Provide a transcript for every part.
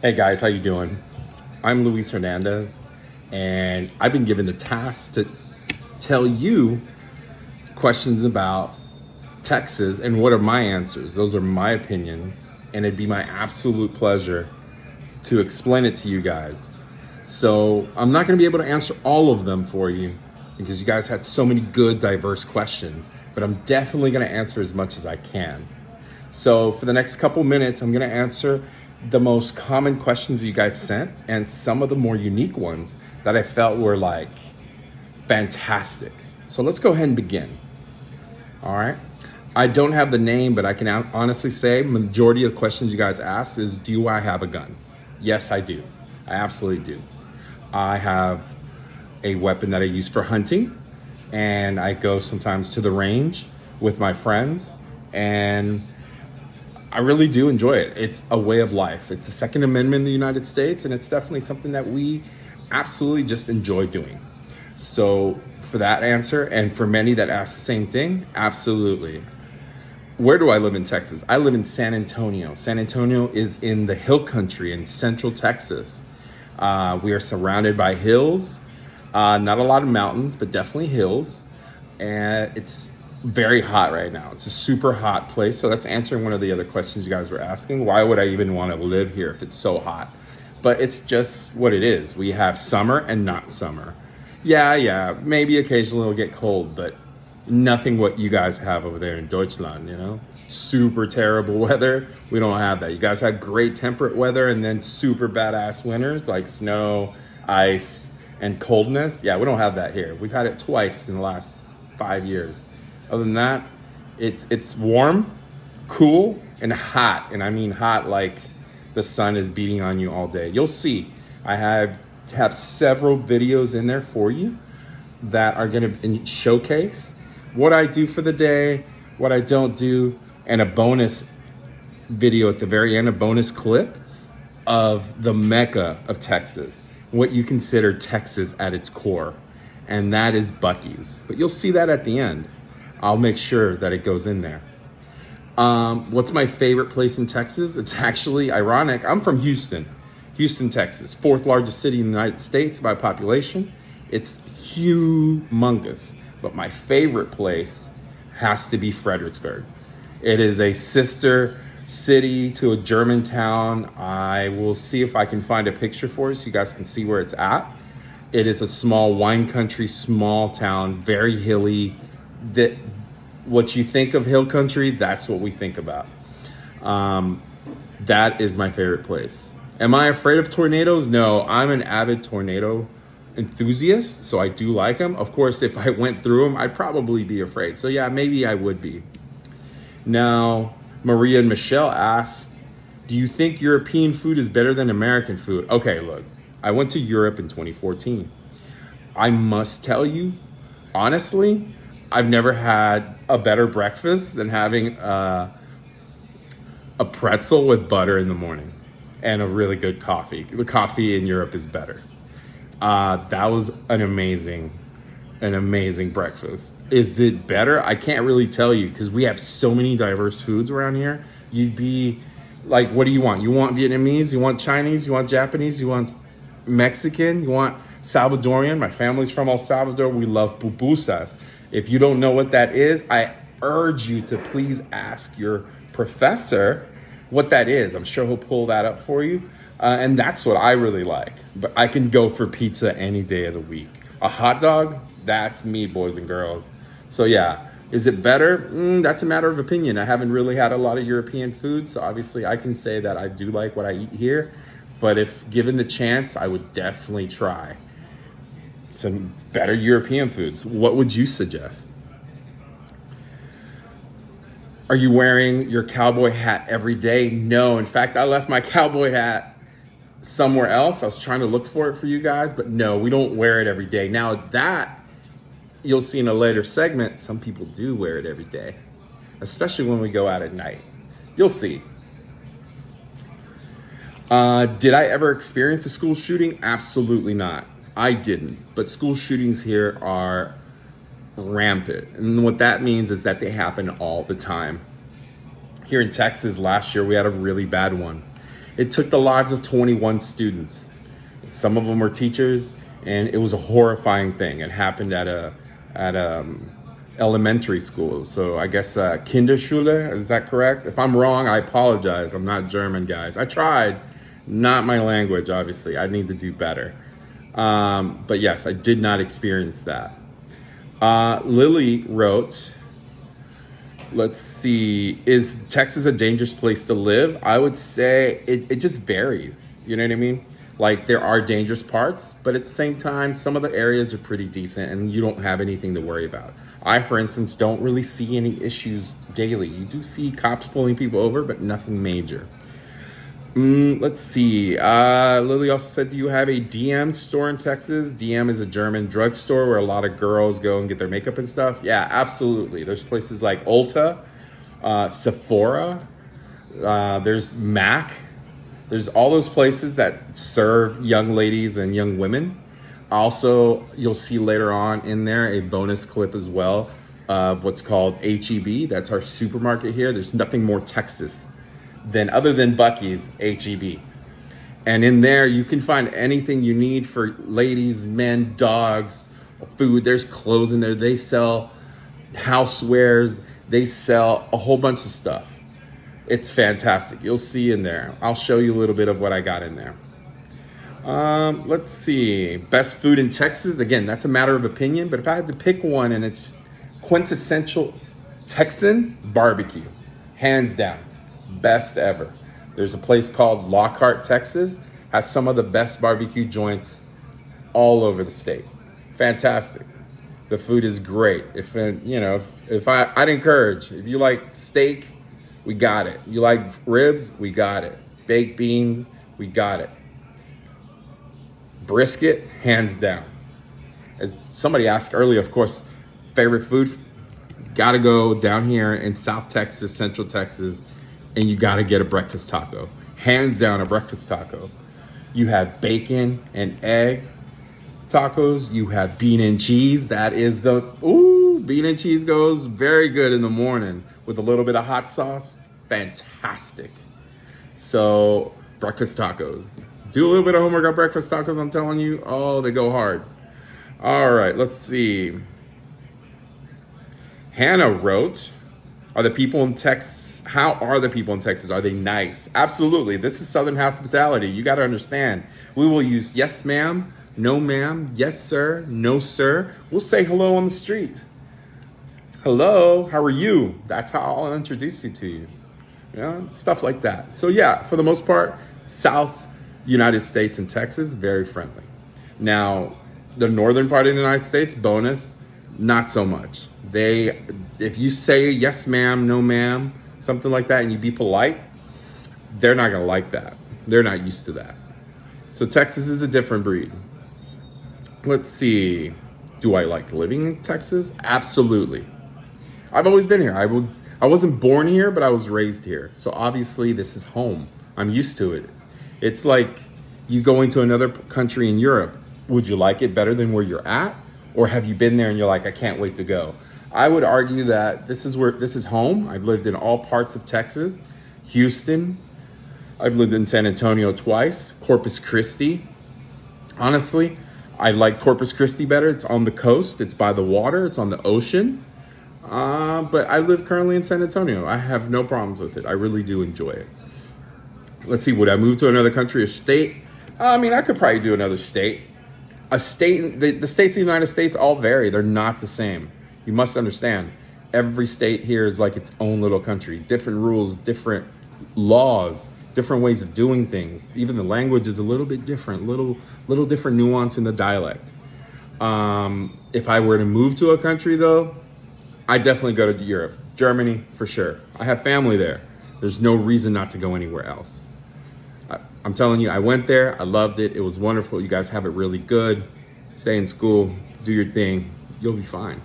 Hey guys, how you doing? I'm Luis Hernandez, and I've been given the task to tell you questions about Texas and what are my answers. Those are my opinions, and it'd be my absolute pleasure to explain it to you guys. So I'm not going to be able to answer all of them for you because you guys had so many good, diverse questions, but I'm definitely going to answer as much as I can. So for the next couple minutes, I'm going to answer the most common questions you guys sent and some of the more unique ones that I felt were like fantastic. So let's go ahead and begin. All right. I don't have the name, but I can honestly say majority of the questions you guys asked is, do I have a gun? Yes, I do. I absolutely do. I have a weapon that I use for hunting, and I go sometimes to the range with my friends, and I really do enjoy it. It's a way of life. It's the Second Amendment in the United States, and it's definitely something that we absolutely just enjoy doing. So for that answer, and for many that ask the same thing, absolutely. Where do I live in Texas? I live in San Antonio. San Antonio is in the hill country in central Texas. We are surrounded by hills, not a lot of mountains, but definitely hills. And it's very hot right now. It's a super hot place. So that's answering one of the other questions you guys were asking. Why would I even want to live here if it's so hot? But it's just what it is. We have summer and not summer. Yeah, maybe occasionally it'll get cold, but nothing what you guys have over there in Deutschland, you know? Super terrible weather. We don't have that. You guys have great temperate weather and then super badass winters like snow, ice, and coldness. Yeah, we don't have that here. We've had it twice in the last 5 years. Other than that, it's warm, cool, and hot. And I mean hot like the sun is beating on you all day. You'll see. I have several videos in there for you that are going to showcase what I do for the day, what I don't do, and a bonus video at the very end, a bonus clip of the Mecca of Texas, what you consider Texas at its core, and that is Buc-ee's. But you'll see that at the end. I'll make sure that it goes in there. What's my favorite place in Texas? It's actually ironic. I'm from Houston, Texas, fourth largest city in the United States by population. It's humongous, but my favorite place has to be Fredericksburg. It is a sister city to a German town. I will see if I can find a picture for you so you guys can see where it's at. It is a small wine country, small town, very hilly. That what you think of hill country, that's what we think about. That is my favorite place. Am I afraid of tornadoes? No, I'm an avid tornado enthusiast, so I do like them. Of course, if I went through them, I'd probably be afraid. So yeah, maybe I would be. Now, Maria and Michelle asked, do you think European food is better than American food? Okay, look, I went to Europe in 2014. I must tell you, honestly, I've never had a better breakfast than having a pretzel with butter in the morning and a really good coffee. The coffee in Europe is better. That was an amazing breakfast. Is it better? I can't really tell you because we have so many diverse foods around here. You'd be like, what do you want? You want Vietnamese? You want Chinese? You want Japanese? You want Mexican? You want Salvadorian? My family's from El Salvador. We love pupusas. If you don't know what that is, I urge you to please ask your professor what that is. I'm sure he'll pull that up for you. And that's what I really like. But I can go for pizza any day of the week. A hot dog, that's me, boys and girls. So yeah, is it better? That's a matter of opinion. I haven't really had a lot of European food, so obviously I can say that I do like what I eat here. But if given the chance, I would definitely try some better European foods. What would you suggest? Are you wearing your cowboy hat every day? No, in fact, I left my cowboy hat somewhere else. I was trying to look for it for you guys, but no, we don't wear it every day. Now that you'll see in a later segment, some people do wear it every day, especially when we go out at night. You'll see. Did I ever experience a school shooting? Absolutely not. I didn't, but school shootings here are rampant. And what that means is that they happen all the time. Here in Texas last year, we had a really bad one. It took the lives of 21 students. Some of them were teachers, and it was a horrifying thing. It happened at a elementary school. So I guess Kinderschule, is that correct? If I'm wrong, I apologize. I'm not German, guys. I tried. Not my language, obviously. I need to do better. But yes, I did not experience that. Lily wrote, let's see, is Texas a dangerous place to live? I would say it just varies. You know what I mean? Like, there are dangerous parts, but at the same time, some of the areas are pretty decent and you don't have anything to worry about. I, for instance, don't really see any issues daily. You do see cops pulling people over, but nothing major. Let's see. Lily also said, do you have a DM store in Texas? DM is a German drugstore where a lot of girls go and get their makeup and stuff. Yeah, absolutely. There's places like Ulta, Sephora, there's MAC. There's all those places that serve young ladies and young women. Also, you'll see later on in there a bonus clip as well of what's called HEB. That's our supermarket here. There's nothing more Texas than, other than Buc-ee's, HEB. And in there, you can find anything you need for ladies, men, dogs, food. There's clothes in there. They sell housewares. They sell a whole bunch of stuff. It's fantastic. You'll see in there. I'll show you a little bit of what I got in there. Let's see. Best food in Texas. Again, that's a matter of opinion. But if I had to pick one, and it's quintessential Texan, barbecue. Hands down. Best ever. There's a place called Lockhart, Texas. Has some of the best barbecue joints all over the state. Fantastic. The food is great. If I'd encourage, if you like steak, we got it. You like ribs? We got it. Baked beans? We got it. Brisket? Hands down. As somebody asked earlier, of course, favorite food? Gotta go down here in South Texas, Central Texas, and you gotta get a breakfast taco. Hands down, a breakfast taco. You have bacon and egg tacos. You have bean and cheese. That is bean and cheese goes very good in the morning with a little bit of hot sauce. Fantastic. So, breakfast tacos. Do a little bit of homework on breakfast tacos, I'm telling you. Oh, they go hard. All right, let's see. Hannah wrote, how are the people in Texas? Are they nice? Absolutely. This is Southern hospitality. You got to understand. We will use yes, ma'am, no, ma'am, yes, sir, no, sir. We'll say hello on the street. Hello, how are you? That's how I'll introduce you to you. Stuff like that. So yeah, for the most part, South United States and Texas, very friendly. Now, the northern part of the United States, bonus, not so much. If you say yes, ma'am, no, ma'am, something like that, and you be polite, they're not gonna like that. They're not used to that. So Texas is a different breed. Let's see. Do I like living in Texas? Absolutely. I've always been here. I wasn't born here, but I was raised here. So obviously this is home. I'm used to it. It's like you going to another country in Europe. Would you like it better than where you're at? Or have you been there and you're like, I can't wait to go? I would argue that this is home. I've lived in all parts of Texas. Houston. I've lived in San Antonio twice. Corpus Christi. Honestly, I like Corpus Christi better. It's on the coast. It's by the water. It's on the ocean. But I live currently in San Antonio. I have no problems with it. I really do enjoy it. Let's see, would I move to another country or state? I mean, I could probably do another state. The states of the United States all vary. They're not the same. You must understand, every state here is like its own little country. Different rules, different laws, different ways of doing things. Even the language is a little bit different, little different nuance in the dialect. If I were to move to a country though, I definitely go to Europe. Germany, for sure. I have family there. There's no reason not to go anywhere else. I'm telling you, I went there. I loved it. It was wonderful. You guys have it really good. Stay in school. Do your thing. You'll be fine.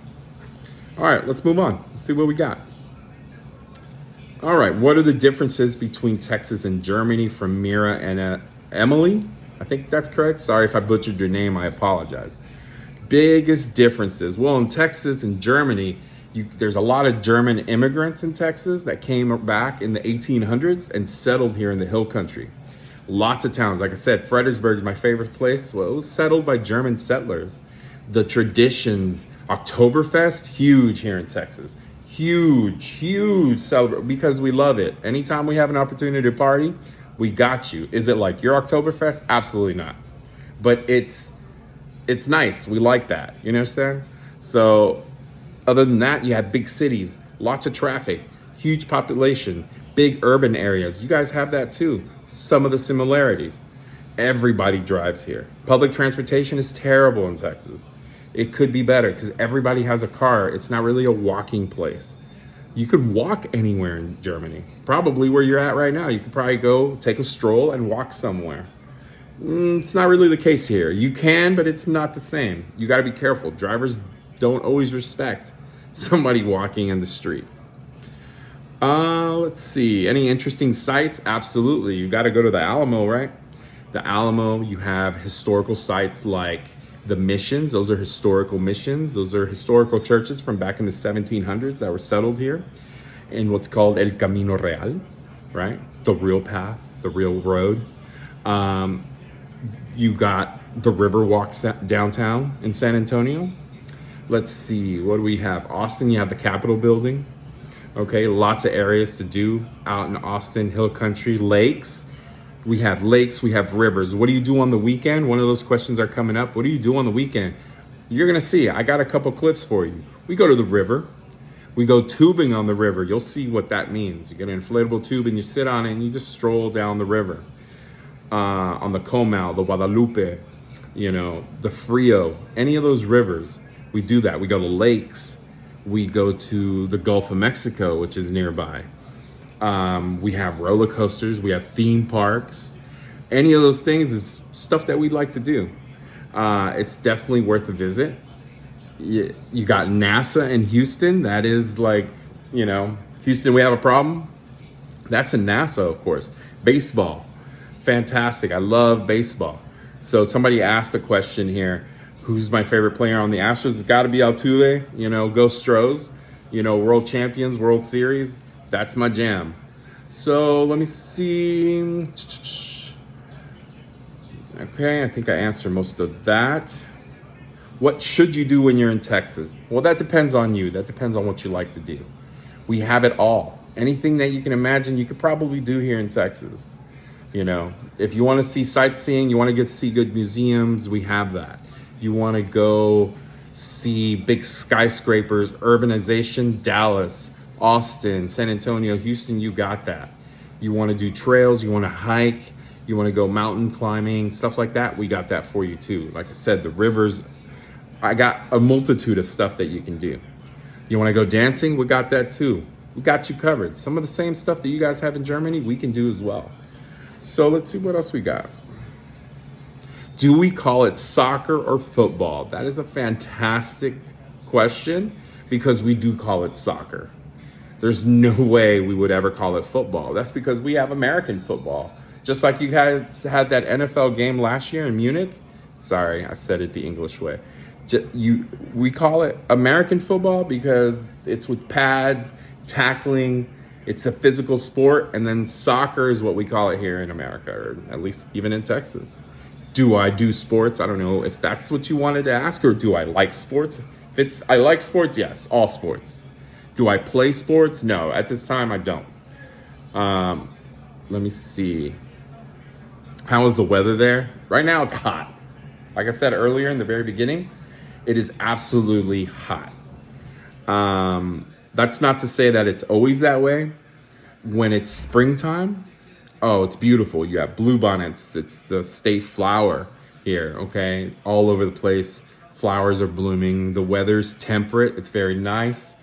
All right, let's move on. Let's see what we got. All right, what are the differences between Texas and Germany from Mira and Emily? I think that's correct. Sorry if I butchered your name. I apologize. Biggest differences. Well, in Texas and Germany, there's a lot of German immigrants in Texas that came back in the 1800s and settled here in the hill country. Lots of towns. Like I said, Fredericksburg is my favorite place. Well, it was settled by German settlers. The traditions, Oktoberfest, huge here in Texas. Huge celebrate because we love it. Anytime we have an opportunity to party, we got you. Is it like your Oktoberfest? Absolutely not. But it's nice. We like that. You understand? So other than that, you have big cities, lots of traffic, huge population, big urban areas. You guys have that too. Some of the similarities. Everybody drives here. Public transportation is terrible in Texas. It could be better because everybody has a car. It's not really a walking place. You could walk anywhere in Germany. Probably where you're at right now. You could probably go take a stroll and walk somewhere. It's not really the case here. You can, but it's not the same. You got to be careful. Drivers don't always respect somebody walking in the street. Let's see. Any interesting sites? Absolutely. You got to go to the Alamo, right? The Alamo, you have historical sites like the missions. Those are historical missions. Those are historical churches from back in the 1700s that were settled here in what's called El Camino Real, right? The real path, the real road. You got the river walks downtown in San Antonio. Let's see, what do we have? Austin, you have the Capitol building. Okay, lots of areas to do out in Austin, Hill Country, lakes. We have rivers. What do you do on the weekend? One of those questions are coming up. What do you do on the weekend? You're gonna see, I got a couple clips for you. We go to the river. We go tubing on the river. You'll see what that means. You get an inflatable tube and you sit on it and you just stroll down the river. On the Comal, the Guadalupe, the Frio, any of those rivers, we do that. We go to lakes. We go to the Gulf of Mexico, which is nearby. We have roller coasters. We have theme parks. Any of those things is stuff that we'd like to do. It's definitely worth a visit. You got NASA in Houston. That is like, Houston, we have a problem. That's in NASA, of course. Baseball. Fantastic. I love baseball. So somebody asked the question here, who's my favorite player on the Astros? It's got to be Altuve, go Stros, world champions, World Series. That's my jam. So let me see. Okay, I think I answered most of that. What should you do when you're in Texas? Well, that depends on you. That depends on what you like to do. We have it all. Anything that you can imagine, you could probably do here in Texas. If you want to see sightseeing, you want to get to see good museums, we have that. You want to go see big skyscrapers, urbanization, Dallas, Austin, San Antonio, Houston, you got that. You want to do trails, you want to hike, you want to go mountain climbing, stuff like that, we got that for you too. Like I said, the rivers, I got a multitude of stuff that you can do. You want to go dancing, we got that too. We got you covered. Some of the same stuff that you guys have in Germany, we can do as well. So let's see what else we got. Do we call it soccer or football? That is a fantastic question because we do call it soccer. There's no way we would ever call it football. That's because we have American football. Just like you guys had that NFL game last year in Munich. Sorry, I said it the English way. We call it American football because it's with pads, tackling, it's a physical sport, and then soccer is what we call it here in America, or at least even in Texas. Do I do sports? I don't know if that's what you wanted to ask, or do I like sports? I like sports, yes, all sports. Do I play sports? No, at this time I don't. Let me see. How is the weather there? Right now it's hot. Like I said earlier in the very beginning, it is absolutely hot. That's not to say that it's always that way. When it's springtime, oh, it's beautiful. You have bluebonnets. It's the state flower here, okay? All over the place. Flowers are blooming. The weather's temperate. It's very nice.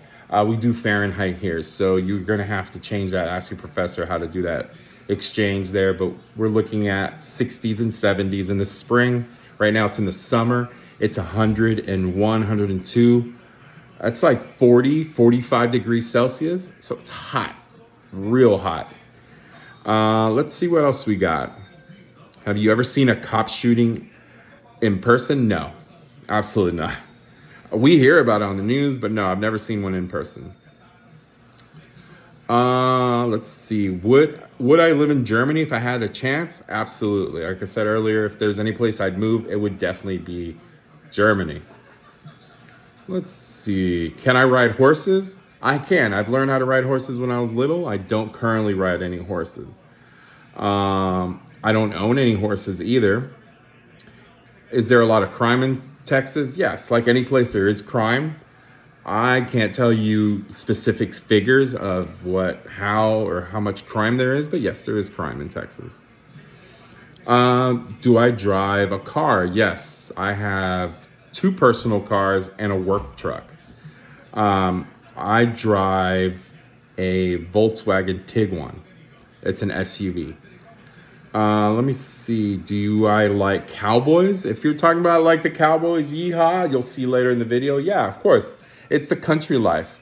We do Fahrenheit here, so you're going to have to change that. Ask your professor how to do that exchange there. But we're looking at 60s and 70s in the spring. Right now it's in the summer. It's 101, 102. That's like 40, 45 degrees Celsius. So it's hot, real hot. Let's see what else we got. Have you ever seen a cop shooting in person? No, absolutely not. We hear about it on the news, but no, I've never seen one in person. Let's see. Would I live in Germany if I had a chance? Absolutely. Like I said earlier, if there's any place I'd move, it would definitely be Germany. Let's see. Can I ride horses? I can. I've learned how to ride horses when I was little. I don't currently ride any horses. I don't own any horses either. Is there a lot of crime in Texas? Yes. Like any place, there is crime. I can't tell you specific figures of how much crime there is, but yes, there is crime in Texas. Do I drive a car? Yes, I have 2 personal cars and a work truck. I drive a Volkswagen Tiguan. It's an SUV. Let me see. Do I like cowboys? If you're talking about like the Cowboys, yeehaw, you'll see later in the video. Yeah, of course. It's the country life.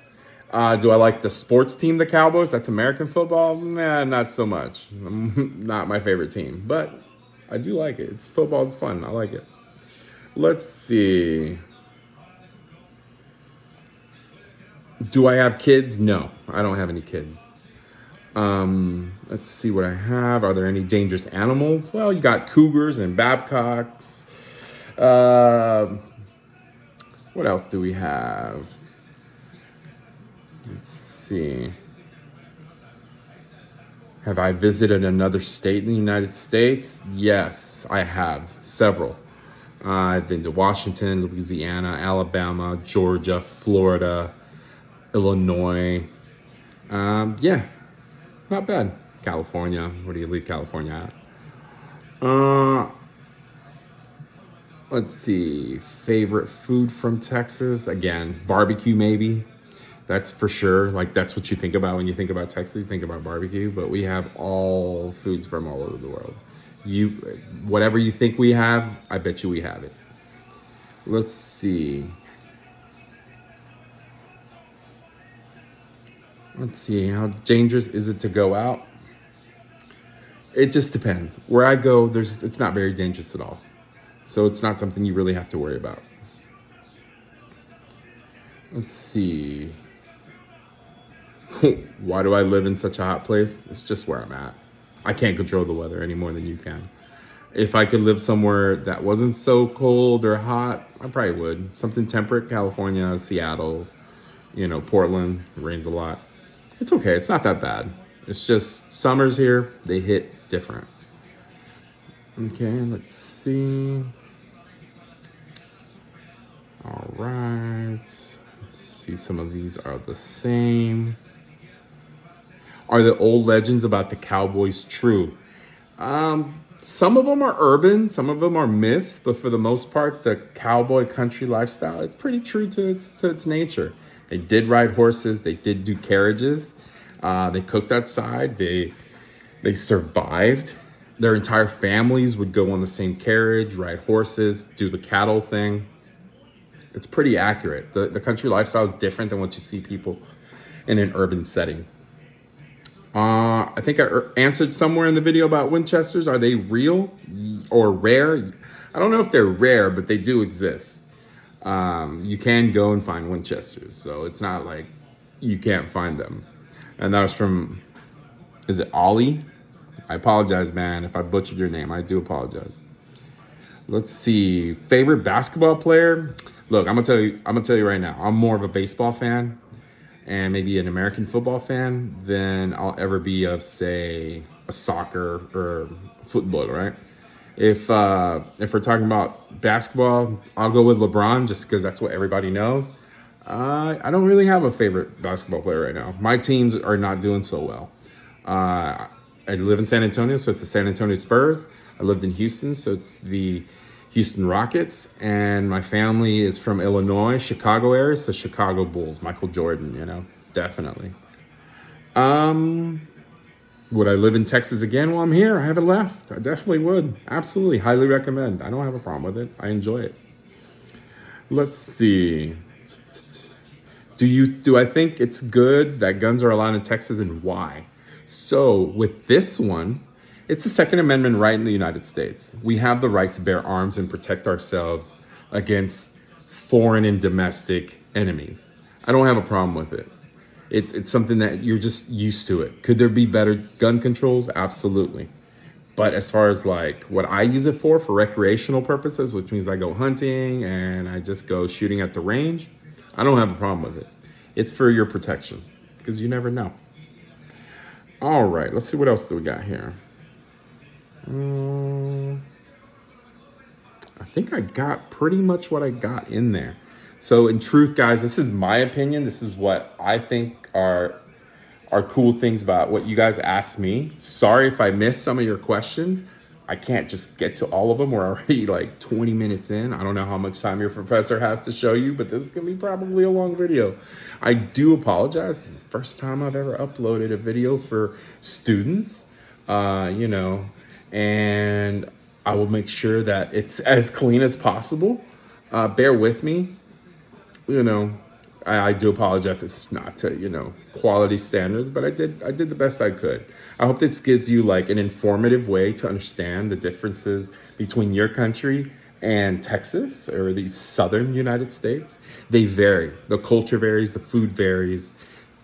Do I like the sports team, the Cowboys? That's American football? Nah, not so much. Not my favorite team, but I do like it. Football's fun. I like it. Let's see. Do I have kids? No, I don't have any kids. Let's see what I have. Are there any dangerous animals? Well, you got cougars and babcocks. What else do we have? Let's see. Have I visited another state in the United States? Yes, I have. Several. I've been to Washington, Louisiana, Alabama, Georgia, Florida, Illinois. Yeah, not bad. California. Where do you leave California at? Let's see. Favorite food from Texas? Again, barbecue maybe. That's for sure. Like, that's what you think about when you think about Texas. You think about barbecue, but we have all foods from all over the world. Whatever you think we have, I bet you we have it. Let's see. Let's see. How dangerous is it to go out? It just depends. Where I go, it's not very dangerous at all. So it's not something you really have to worry about. Let's see. Why do I live in such a hot place? It's just where I'm at. I can't control the weather any more than you can. If I could live somewhere that wasn't so cold or hot, I probably would. Something temperate, California, Seattle, Portland, it rains a lot. It's okay, it's not that bad. It's just summers here, they hit different. Okay, let's see. All right. Let's see, some of these are the same. Are the old legends about the Cowboys true? Some of them are urban, some of them are myths, but for the most part, the cowboy country lifestyle, it's pretty true to its nature. They did ride horses, they did do carriages, they cooked outside, they survived. Their entire families would go on the same carriage, ride horses, do the cattle thing. It's pretty accurate. The country lifestyle is different than what you see people in an urban setting. I think I answered somewhere in the video about Winchesters. Are they real or rare? I don't know if they're rare, but they do exist. You can go and find Winchesters, so it's not like you can't find them. And that was from, is it Ollie? I apologize, man, if I butchered your name. I do apologize. Let's see. Favorite basketball player? Look, I'm gonna tell you right now. I'm more of a baseball fan and maybe an American football fan than I'll ever be of, say, a soccer or football, right? If we're talking about basketball, I'll go with LeBron just because that's what everybody knows. I don't really have a favorite basketball player right now. My teams are not doing so well. I live in San Antonio, so it's the San Antonio Spurs. I lived in Houston, so it's the Houston Rockets. And my family is from Illinois, Chicago area, so Chicago Bulls. Michael Jordan, definitely. Would I live in Texas again while I'm here? I haven't left. I definitely would. Absolutely. Highly recommend. I don't have a problem with it. I enjoy it. Let's see. Do I think it's good that guns are allowed in Texas, and why? So with this one, it's the Second Amendment right in the United States. We have the right to bear arms and protect ourselves against foreign and domestic enemies. I don't have a problem with it. It's something that you're just used to it. Could there be better gun controls? Absolutely. But as far as like what I use it for recreational purposes, which means I go hunting and I just go shooting at the range, I don't have a problem with it. It's for your protection because you never know. All right, let's see what else do we got here. I think I got pretty much what I got in there. So in truth, guys, this is my opinion. This is what I think are cool things about what you guys asked me. Sorry if I missed some of your questions. I can't just get to all of them. We're already like 20 minutes in. I don't know how much time your professor has to show you, but this is gonna be probably a long video. I do apologize. This is the first time I've ever uploaded a video for students, and I will make sure that it's as clean as possible. Bear with me. I do apologize if it's not to, quality standards, but I did the best I could. I hope this gives you like an informative way to understand the differences between your country and Texas or the southern United States. They vary. The culture varies, the food varies,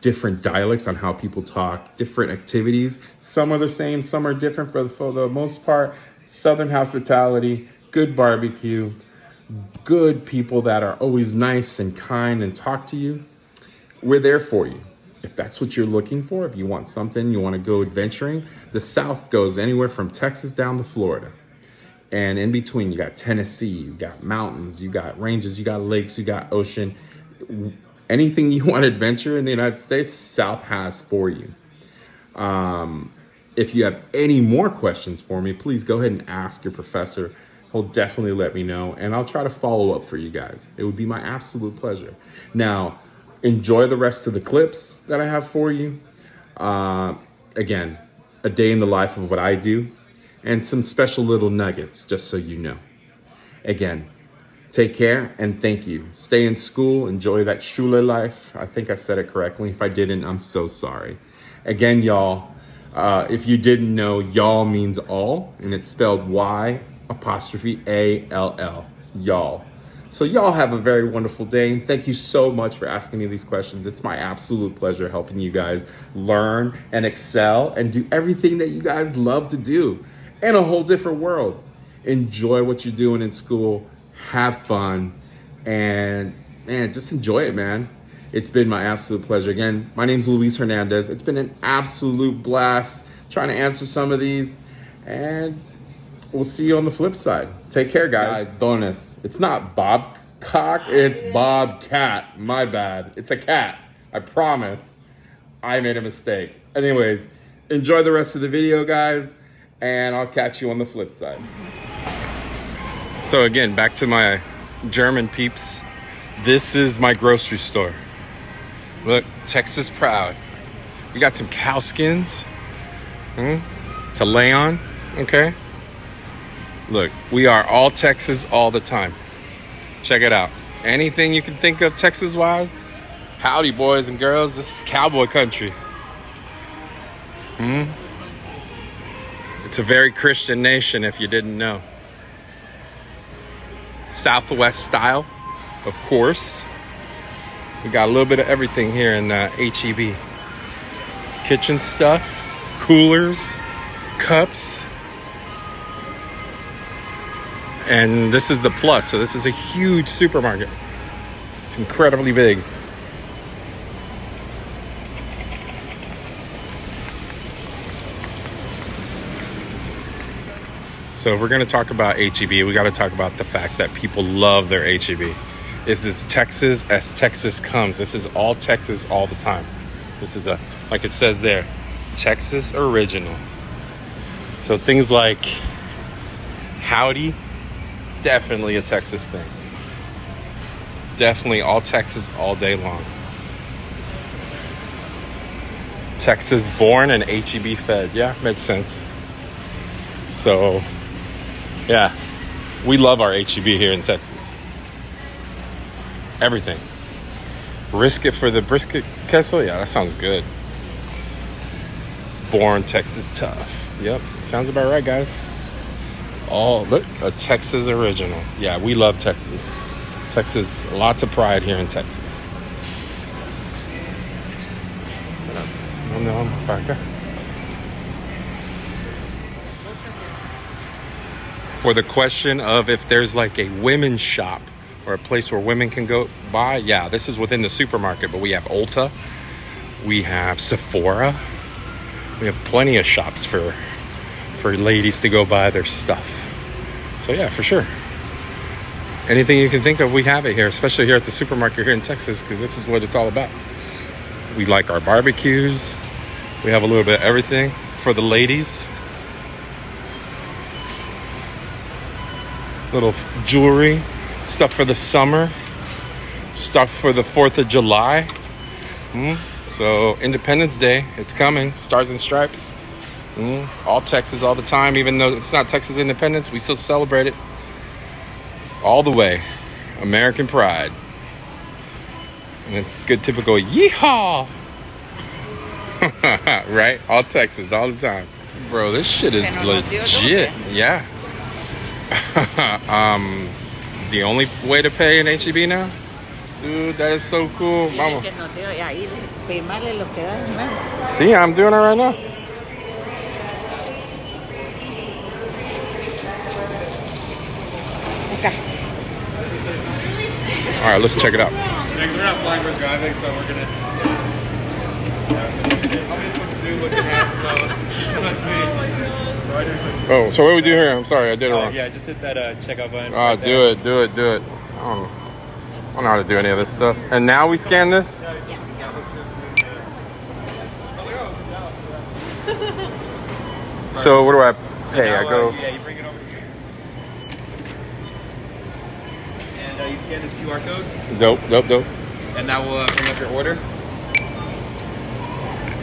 different dialects on how people talk, different activities. Some are the same, some are different, but for the most part, southern hospitality, good barbecue, good people that are always nice and kind and talk to you. We're there for you. If that's what you're looking for, if you want something, you want to go adventuring, the South goes anywhere from Texas down to Florida. And in between, you got Tennessee, you got mountains, you got ranges, you got lakes, you got ocean. Anything you want to adventure in the United States, South has for you. If you have any more questions for me, please go ahead and ask your professor. He'll definitely let me know, and I'll try to follow up for you guys. It would be my absolute pleasure. Now, enjoy the rest of the clips that I have for you. Again, a day in the life of what I do, and some special little nuggets, just so you know. Again, take care, and thank you. Stay in school, enjoy that Schule life. I think I said it correctly. If I didn't, I'm so sorry. Again, y'all, if you didn't know, y'all means all, and it's spelled Y''ALL, y'all. So y'all have a very wonderful day, and thank you so much for asking me these questions. It's my absolute pleasure helping you guys learn and excel and do everything that you guys love to do in a whole different world. Enjoy what you're doing in school, have fun, and man, just enjoy it, man. It's been my absolute pleasure. Again, my name's Luis Hernandez. It's been an absolute blast trying to answer some of these, and we'll see you on the flip side. Take care, guys. Bonus. It's not Bobcock, it's Bobcat. My bad. It's a cat. I promise. I made a mistake. Anyways, enjoy the rest of the video, guys, and I'll catch you on the flip side. So again, back to my German peeps. This is my grocery store. Look, Texas proud. We got some cow skins to lay on, okay? Look, we are all Texas all the time. Check it out. Anything you can think of Texas-wise, howdy, boys and girls. This is cowboy country. It's a very Christian nation, if you didn't know. Southwest style, of course. We got a little bit of everything here in HEB. Kitchen stuff, coolers, cups. And this is the plus, so this is a huge supermarket. It's incredibly big. So if we're gonna talk about HEB, we gotta talk about the fact that people love their HEB. This is Texas as Texas comes. This is all Texas all the time. This is like it says there, Texas original. So things like howdy, definitely a Texas thing. Definitely all Texas all day long. Texas born and HEB fed. Yeah, makes sense. So, yeah, we love our HEB here in Texas. Everything. Brisket for the brisket kessel. Yeah, that sounds good. Born Texas tough. Yep, sounds about right, guys. Oh, look, a Texas original. Yeah, we love Texas. Texas, lots of pride here in Texas. ¿Dónde vamos? Para acá. For the question of if there's like a women's shop or a place where women can go buy, yeah, this is within the supermarket, but we have Ulta, we have Sephora, we have plenty of shops for ladies to go buy their stuff. So yeah, for sure. Anything you can think of, we have it here, especially here at the supermarket here in Texas, because this is what it's all about. We like our barbecues. We have a little bit of everything for the ladies. Little jewelry, stuff for the summer, stuff for the 4th of July. So Independence Day, it's coming. Stars and Stripes. All Texas all the time. Even though it's not Texas Independence, we still celebrate it all the way. American pride. And a good typical yeehaw. Right? All Texas all the time. Bro, this shit is legit. Yeah. The only way to pay in HEB now? Dude, that is so cool. Mama. See, I'm doing it right now. Okay. All right, let's check it out. Thanks, we're not flying, we're driving, so we're gonna. Oh, so what do we do here? I'm sorry, I did it wrong. Yeah, just hit that checkout button. Oh, right do it. I don't know how to do any of this stuff. And now we scan this? So what do I pay? Now, I go. Yeah, you bring it over here. And you scan this QR code. Dope. And that will bring up your order.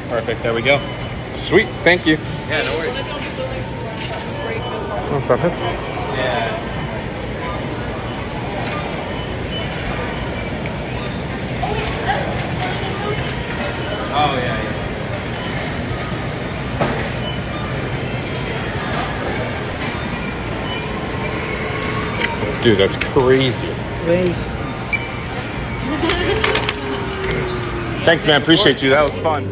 Perfect, there we go. Sweet, thank you. Yeah, no worries. Oh, tá vendo? Yeah. Oh, yeah. Dude, that's crazy. Thanks, man. Appreciate you. That was fun.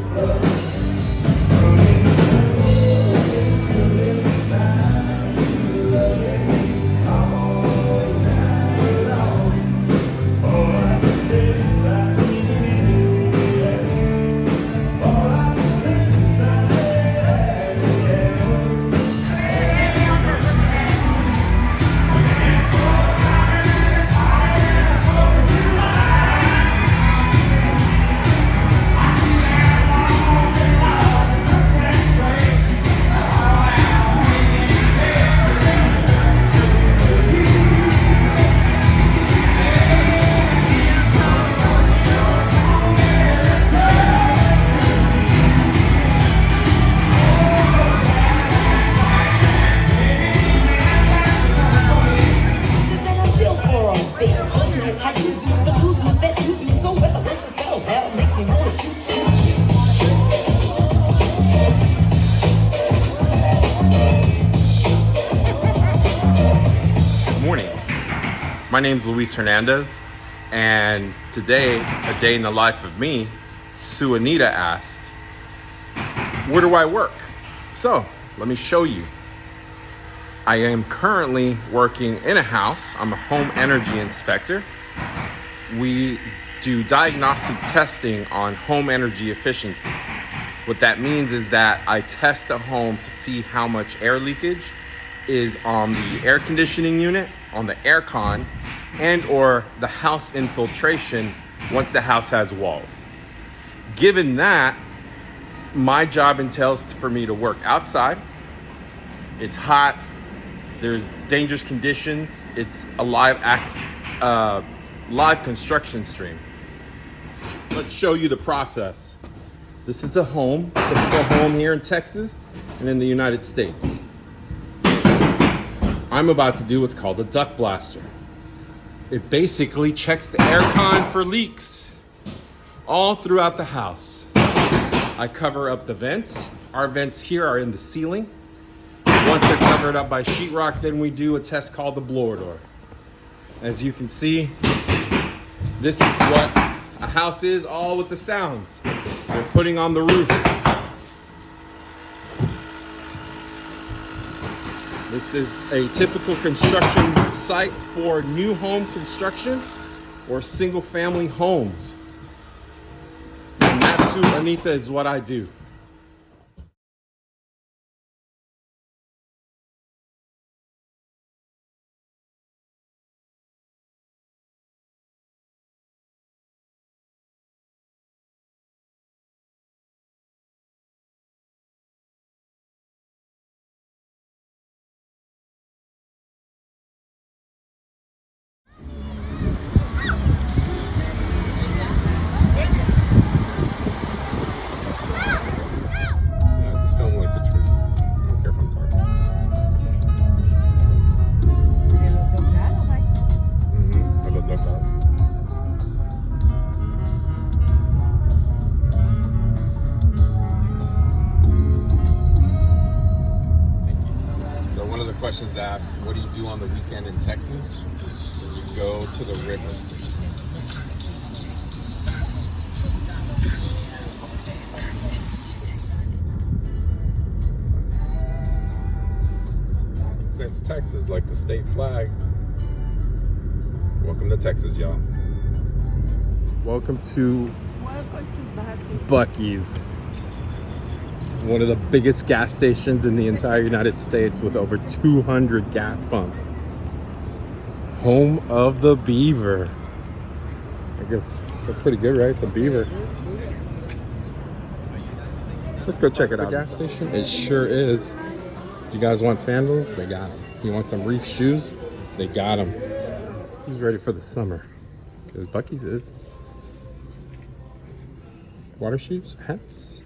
My name's Luis Hernandez, and today, a day in the life of me, Sue Anita asked, where do I work? So, let me show you. I am currently working in a house. I'm a home energy inspector. We do diagnostic testing on home energy efficiency. What that means is that I test a home to see how much air leakage is on the air conditioning unit, on the aircon, and or the house infiltration once the house has walls. Given that, my job entails for me to work outside. It's hot, there's dangerous conditions, it's a live construction stream. Let's show you the process. This is a home, typical home here in Texas and in the United States. I'm about to do what's called a duct blaster. It basically checks the aircon for leaks all throughout the house. I cover up the vents. Our vents here are in the ceiling. Once they're covered up by sheetrock, then we do a test called the blower door. As you can see, this is what a house is, all with the sounds. They're putting on the roof. This is a typical construction site for new home construction or single family homes. Natsu Anita is what I do. Yeah, just don't like the trees. I don't care if I'm talking. I love that dog. So one of the questions asked, what do you do on the weekend in Texas? You go to the river. Since Texas like the state flag. Welcome to Texas, y'all. Welcome to Buc-ee's. One of the biggest gas stations in the entire United States with over 200 gas pumps. Home of the beaver. I guess that's pretty good, right? It's a beaver. Let's go check it out. The gas station? It sure is. You guys want sandals? They got them. You want some reef shoes? They got them. Who's ready for the summer? Because Buc-ee's is. Water shoes? Hats?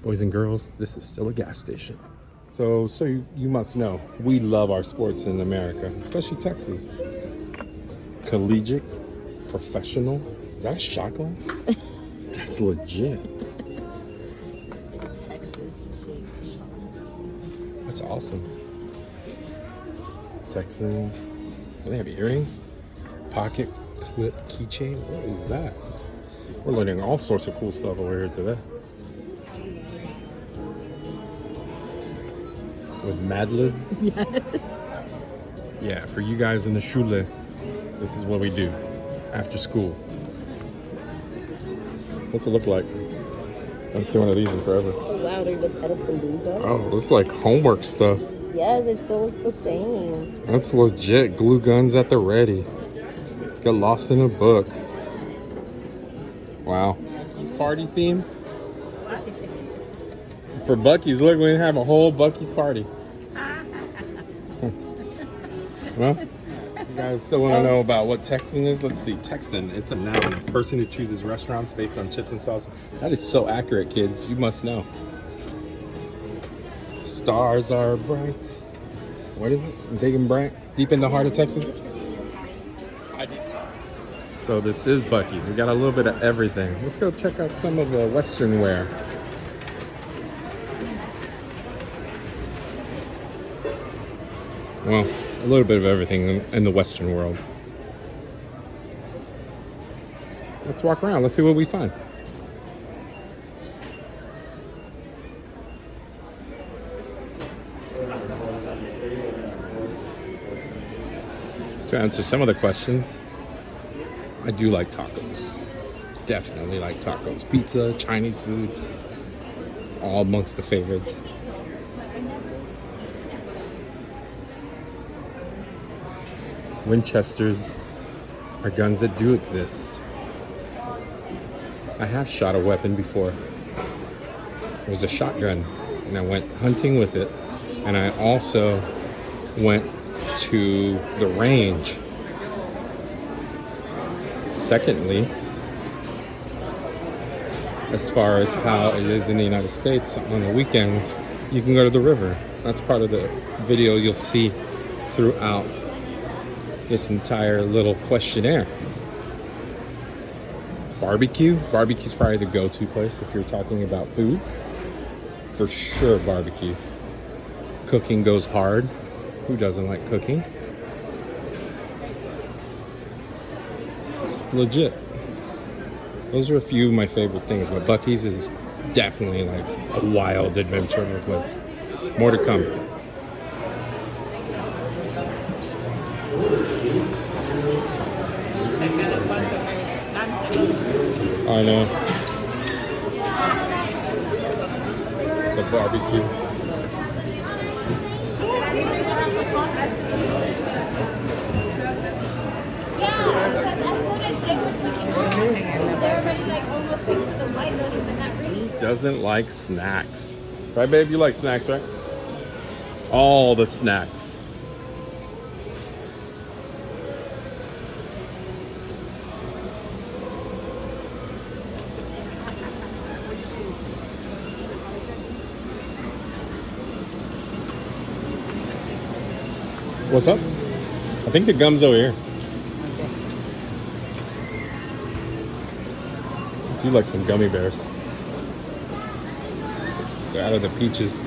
Boys and girls, this is still a gas station. So you must know, we love our sports in America, especially Texas. Collegiate, professional. Is that a shot glass? That's legit. It's the Texas shaped shot. That's awesome. Texans. Do they have earrings? Pocket clip keychain. What is that? We're learning all sorts of cool stuff over here today. With Mad Libs? Yes. Yeah, for you guys in the Schule, this is what we do after school. What's it look like? I haven't seen one of these in forever. So loud, they just edit balloons up. Oh, it's like homework stuff. Yes, it still looks the same. That's legit. Glue guns at the ready. Get lost in a book. Wow. This party theme? For Buc-ee's, look, we have a whole Buc-ee's party. Well, you guys still want to know about what Texan is? Let's see. Texan, it's a noun. A person who chooses restaurants based on chips and sauce. That is so accurate, kids. You must know. Stars are bright. What is it? Big and bright? Deep in the heart of Texas? So this is Buc-ee's. We got a little bit of everything. Let's go check out some of the Western wear. Well, a little bit of everything in the Western world. Let's walk around. Let's see what we find. To answer some of the questions, I do like tacos. Definitely like tacos. Pizza, Chinese food, all amongst the favorites. Winchesters are guns that do exist. I have shot a weapon before. It was a shotgun, and I went hunting with it. And I also went to the range. Secondly, as far as how it is in the United States on the weekends, you can go to the river. That's part of the video you'll see throughout this entire little questionnaire. Barbecue. Barbecue's probably the go-to place if you're talking about food. For sure, barbecue. Cooking goes hard. Who doesn't like cooking? It's legit. Those are a few of my favorite things, but Buc-ee's is definitely like a wild adventure in the place. More to come. I know. The barbecue. Doesn't like snacks. Right, babe? You like snacks, right? All the snacks. What's up? I think the gum's over here. Do you like some gummy bears? They're out of the peaches.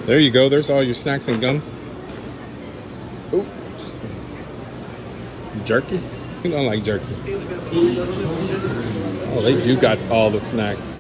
There you go. There's all your snacks and gums. Oops. Jerky? You don't like jerky. Oh, they do got all the snacks.